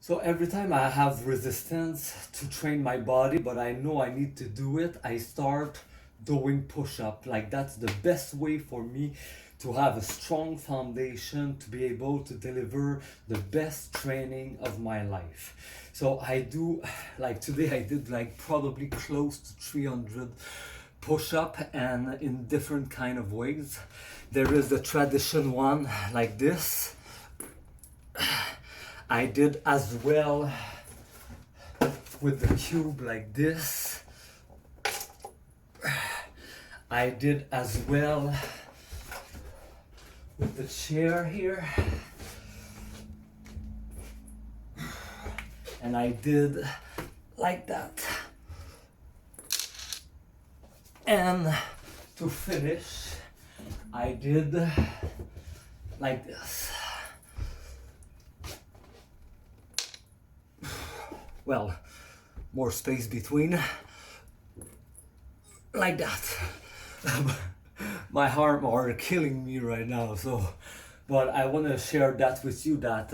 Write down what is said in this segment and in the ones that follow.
So every time I have resistance to train my body, but I know I need to do it, I start doing push-up. Like that's the best way for me to have a strong foundation to be able to deliver the best training of my life. So I do, like today I did like probably close to 300 push-up and in different kind of ways. There is the tradition one like this. I did as well with the cube like this. I did as well with the chair here. And I did like that. And to finish, I did like this. Well, more space between, like that. My arms are killing me right now, so, but I want to share that with you that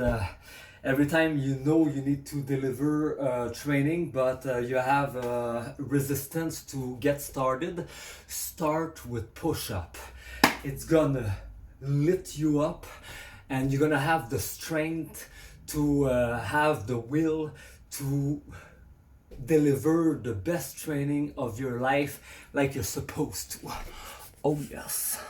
every time you know you need to deliver training, but you have resistance to get started, start with push-up. It's gonna lift you up and you're gonna have the strength to have the will to deliver the best training of your life like you're supposed to. Oh yes.